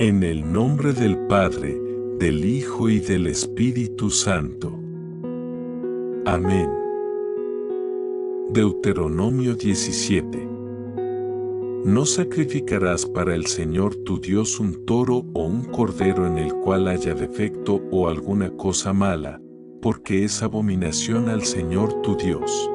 En el nombre del Padre, del Hijo y del Espíritu Santo. Amén. Deuteronomio 17. No sacrificarás para el Señor tu Dios un toro o un cordero en el cual haya defecto o alguna cosa mala, porque es abominación al Señor tu Dios.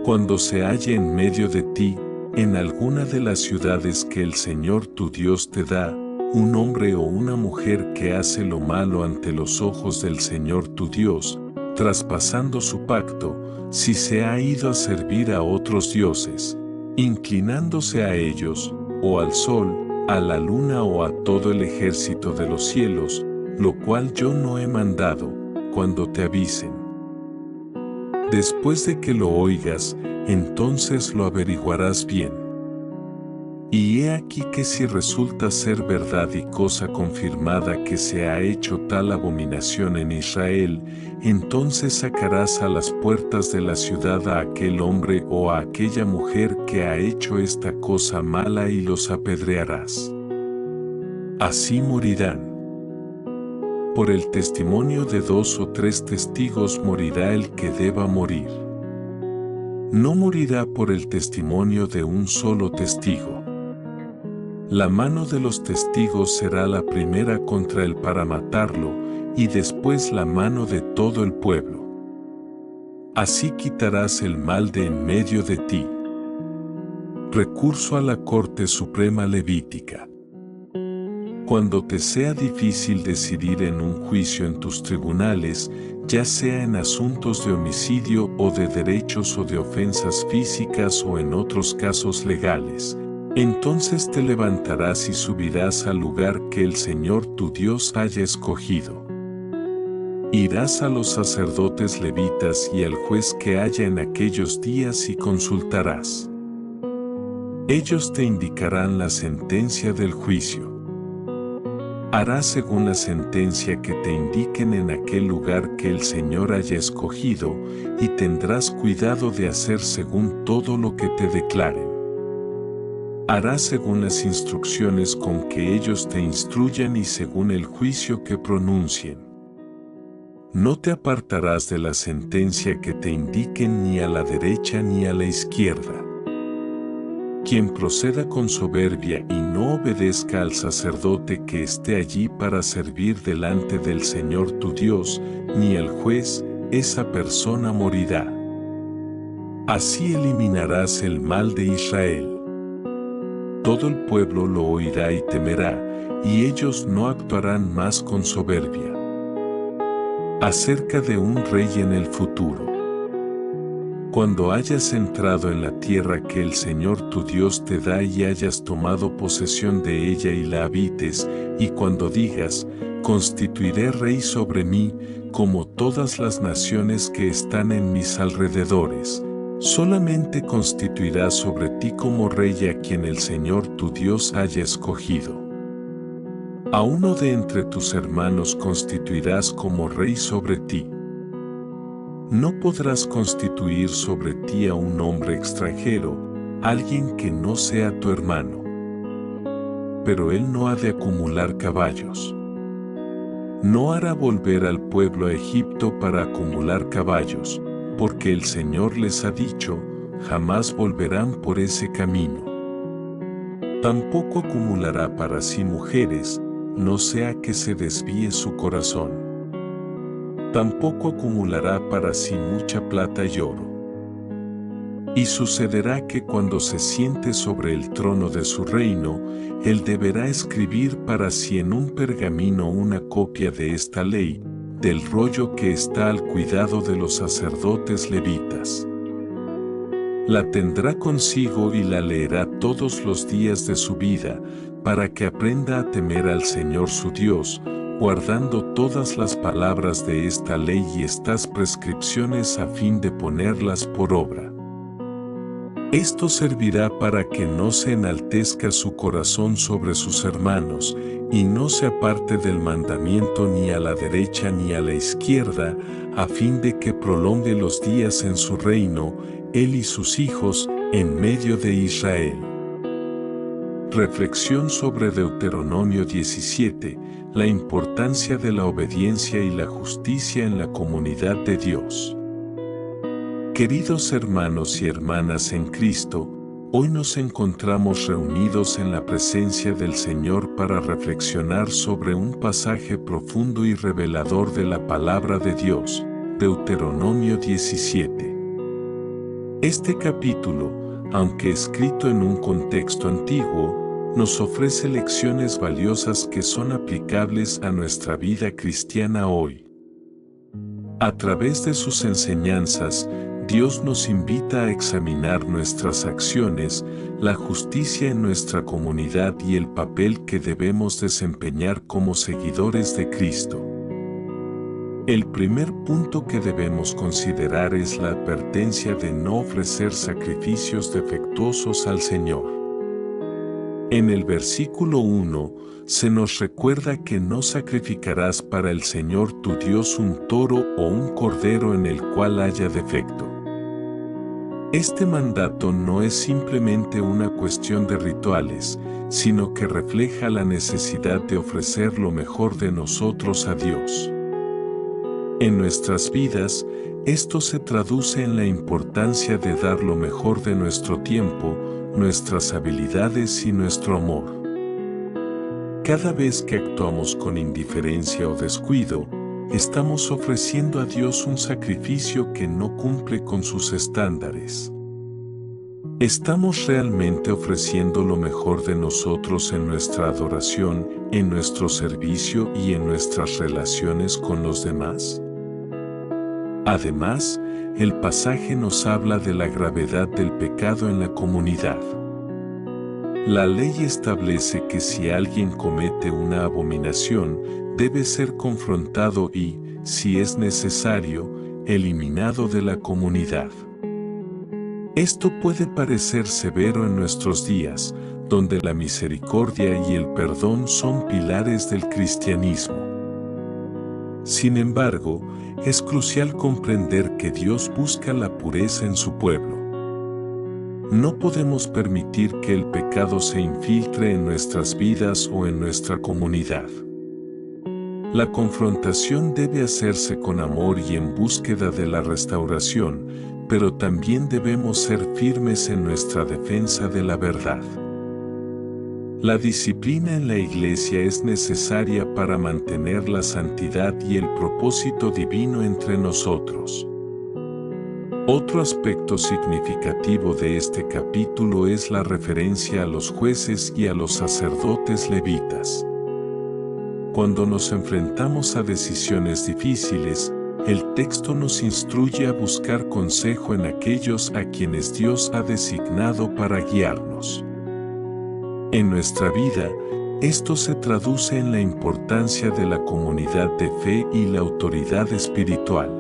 Cuando se halle en medio de ti, en alguna de las ciudades que el Señor tu Dios te da, un hombre o una mujer que hace lo malo ante los ojos del Señor tu Dios, traspasando su pacto, si se ha ido a servir a otros dioses, inclinándose a ellos, o al sol, a la luna o a todo el ejército de los cielos, lo cual yo no he mandado, cuando te avisen. Después de que lo oigas, entonces lo averiguarás bien. Y he aquí que si resulta ser verdad y cosa confirmada que se ha hecho tal abominación en Israel, entonces sacarás a las puertas de la ciudad a aquel hombre o a aquella mujer que ha hecho esta cosa mala y los apedrearás. Así morirán. Por el testimonio de 2 o 3 testigos morirá el que deba morir. No morirá por el testimonio de un solo testigo. La mano de los testigos será la primera contra él para matarlo, y después la mano de todo el pueblo. Así quitarás el mal de en medio de ti. Recurso a la Corte Suprema Levítica. Cuando te sea difícil decidir en un juicio en tus tribunales, ya sea en asuntos de homicidio o de derechos o de ofensas físicas o en otros casos legales, entonces te levantarás y subirás al lugar que el Señor tu Dios haya escogido. Irás a los sacerdotes levitas y al juez que haya en aquellos días y consultarás. Ellos te indicarán la sentencia del juicio. Harás según la sentencia que te indiquen en aquel lugar que el Señor haya escogido, y tendrás cuidado de hacer según todo lo que te declaren. Harás según las instrucciones con que ellos te instruyan y según el juicio que pronuncien. No te apartarás de la sentencia que te indiquen ni a la derecha ni a la izquierda. Quien proceda con soberbia y no obedezca al sacerdote que esté allí para servir delante del Señor tu Dios, ni al juez, esa persona morirá. Así eliminarás el mal de Israel. Todo el pueblo lo oirá y temerá, y ellos no actuarán más con soberbia. Acerca de un rey en el futuro. Cuando hayas entrado en la tierra que el Señor tu Dios te da y hayas tomado posesión de ella y la habites, y cuando digas, constituiré rey sobre mí, como todas las naciones que están en mis alrededores, solamente constituirás sobre ti como rey a quien el Señor tu Dios haya escogido. A uno de entre tus hermanos constituirás como rey sobre ti. No podrás constituir sobre ti a un hombre extranjero, alguien que no sea tu hermano. Pero él no ha de acumular caballos. No hará volver al pueblo a Egipto para acumular caballos, porque el Señor les ha dicho, jamás volverán por ese camino. Tampoco acumulará para sí mujeres, no sea que se desvíe su corazón. Tampoco acumulará para sí mucha plata y oro. Y sucederá que cuando se siente sobre el trono de su reino, él deberá escribir para sí en un pergamino una copia de esta ley, del rollo que está al cuidado de los sacerdotes levitas. La tendrá consigo y la leerá todos los días de su vida, para que aprenda a temer al Señor su Dios, guardando todas las palabras de esta ley y estas prescripciones a fin de ponerlas por obra. Esto servirá para que no se enaltezca su corazón sobre sus hermanos, y no se aparte del mandamiento ni a la derecha ni a la izquierda, a fin de que prolongue los días en su reino, él y sus hijos, en medio de Israel. Reflexión sobre Deuteronomio 17, la importancia de la obediencia y la justicia en la comunidad de Dios. Queridos hermanos y hermanas en Cristo, hoy nos encontramos reunidos en la presencia del Señor para reflexionar sobre un pasaje profundo y revelador de la palabra de Dios, Deuteronomio 17. Este capítulo, aunque escrito en un contexto antiguo, nos ofrece lecciones valiosas que son aplicables a nuestra vida cristiana hoy. A través de sus enseñanzas, Dios nos invita a examinar nuestras acciones, la justicia en nuestra comunidad y el papel que debemos desempeñar como seguidores de Cristo. El primer punto que debemos considerar es la advertencia de no ofrecer sacrificios defectuosos al Señor. En el versículo 1, se nos recuerda que no sacrificarás para el Señor tu Dios un toro o un cordero en el cual haya defecto. Este mandato no es simplemente una cuestión de rituales, sino que refleja la necesidad de ofrecer lo mejor de nosotros a Dios. En nuestras vidas, esto se traduce en la importancia de dar lo mejor de nuestro tiempo, nuestras habilidades y nuestro amor. Cada vez que actuamos con indiferencia o descuido, estamos ofreciendo a Dios un sacrificio que no cumple con sus estándares. ¿Estamos realmente ofreciendo lo mejor de nosotros en nuestra adoración, en nuestro servicio y en nuestras relaciones con los demás? Además, el pasaje nos habla de la gravedad del pecado en la comunidad. La ley establece que si alguien comete una abominación, debe ser confrontado y, si es necesario, eliminado de la comunidad. Esto puede parecer severo en nuestros días, donde la misericordia y el perdón son pilares del cristianismo. Sin embargo, es crucial comprender que Dios busca la pureza en su pueblo. No podemos permitir que el pecado se infiltre en nuestras vidas o en nuestra comunidad. La confrontación debe hacerse con amor y en búsqueda de la restauración, pero también debemos ser firmes en nuestra defensa de la verdad. La disciplina en la iglesia es necesaria para mantener la santidad y el propósito divino entre nosotros. Otro aspecto significativo de este capítulo es la referencia a los jueces y a los sacerdotes levitas. Cuando nos enfrentamos a decisiones difíciles, el texto nos instruye a buscar consejo en aquellos a quienes Dios ha designado para guiarnos. En nuestra vida, esto se traduce en la importancia de la comunidad de fe y la autoridad espiritual.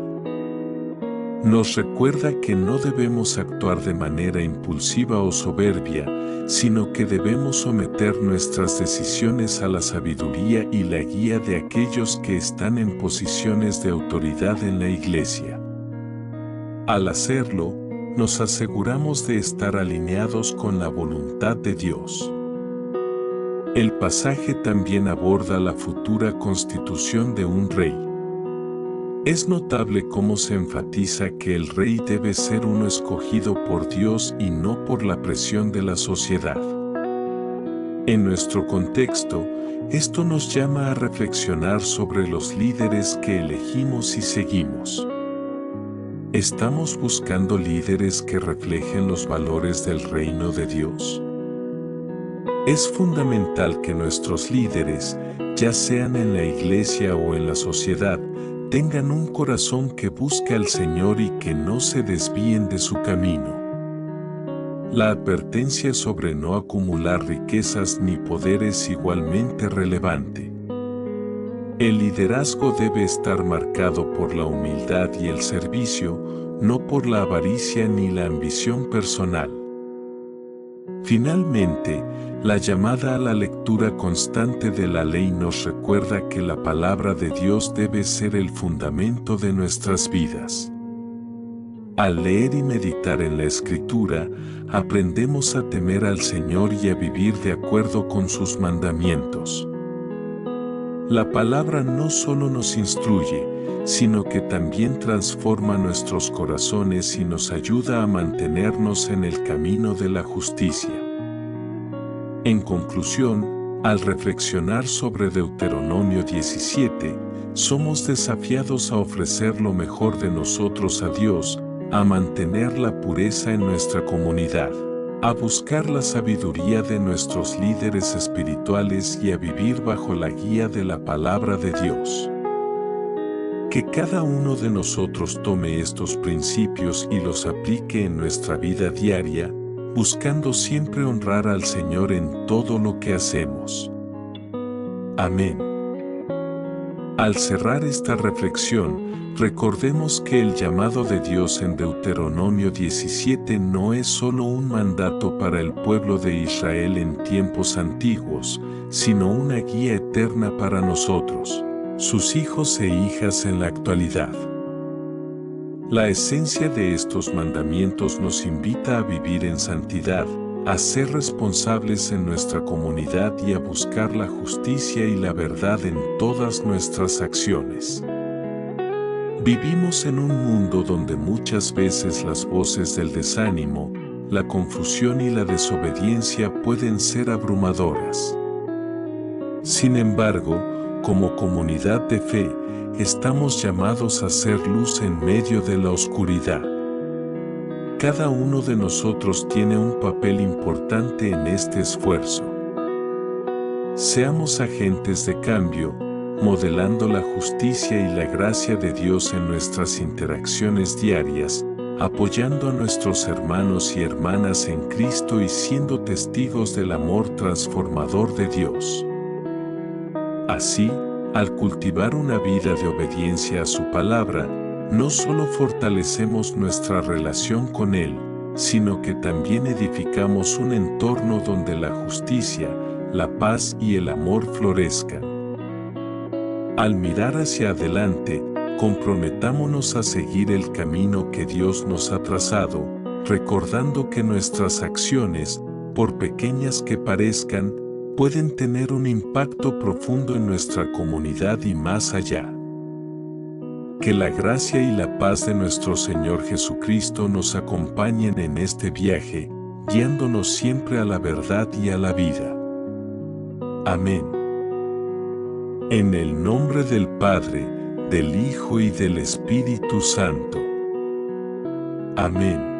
Nos recuerda que no debemos actuar de manera impulsiva o soberbia, sino que debemos someter nuestras decisiones a la sabiduría y la guía de aquellos que están en posiciones de autoridad en la iglesia. Al hacerlo, nos aseguramos de estar alineados con la voluntad de Dios. El pasaje también aborda la futura constitución de un rey. Es notable cómo se enfatiza que el rey debe ser uno escogido por Dios y no por la presión de la sociedad. En nuestro contexto, esto nos llama a reflexionar sobre los líderes que elegimos y seguimos. ¿Estamos buscando líderes que reflejen los valores del reino de Dios? Es fundamental que nuestros líderes, ya sean en la iglesia o en la sociedad, tengan un corazón que busque al Señor y que no se desvíen de su camino. La advertencia sobre no acumular riquezas ni poder es igualmente relevante. El liderazgo debe estar marcado por la humildad y el servicio, no por la avaricia ni la ambición personal. Finalmente, la llamada a la lectura constante de la ley nos recuerda que la palabra de Dios debe ser el fundamento de nuestras vidas. Al leer y meditar en la Escritura, aprendemos a temer al Señor y a vivir de acuerdo con sus mandamientos. La palabra no solo nos instruye, sino que también transforma nuestros corazones y nos ayuda a mantenernos en el camino de la justicia. En conclusión, al reflexionar sobre Deuteronomio 17, somos desafiados a ofrecer lo mejor de nosotros a Dios, a mantener la pureza en nuestra comunidad, a buscar la sabiduría de nuestros líderes espirituales y a vivir bajo la guía de la palabra de Dios. Que cada uno de nosotros tome estos principios y los aplique en nuestra vida diaria, buscando siempre honrar al Señor en todo lo que hacemos. Amén. Al cerrar esta reflexión, recordemos que el llamado de Dios en Deuteronomio 17 no es solo un mandato para el pueblo de Israel en tiempos antiguos, sino una guía eterna para nosotros, sus hijos e hijas en la actualidad. La esencia de estos mandamientos nos invita a vivir en santidad, a ser responsables en nuestra comunidad y a buscar la justicia y la verdad en todas nuestras acciones. Vivimos en un mundo donde muchas veces las voces del desánimo, la confusión y la desobediencia pueden ser abrumadoras. Sin embargo, como comunidad de fe, estamos llamados a ser luz en medio de la oscuridad. Cada uno de nosotros tiene un papel importante en este esfuerzo. Seamos agentes de cambio, modelando la justicia y la gracia de Dios en nuestras interacciones diarias, apoyando a nuestros hermanos y hermanas en Cristo y siendo testigos del amor transformador de Dios. Así, al cultivar una vida de obediencia a su palabra, no solo fortalecemos nuestra relación con Él, sino que también edificamos un entorno donde la justicia, la paz y el amor florezcan. Al mirar hacia adelante, comprometámonos a seguir el camino que Dios nos ha trazado, recordando que nuestras acciones, por pequeñas que parezcan, pueden tener un impacto profundo en nuestra comunidad y más allá. Que la gracia y la paz de nuestro Señor Jesucristo nos acompañen en este viaje, guiándonos siempre a la verdad y a la vida. Amén. En el nombre del Padre, del Hijo y del Espíritu Santo. Amén.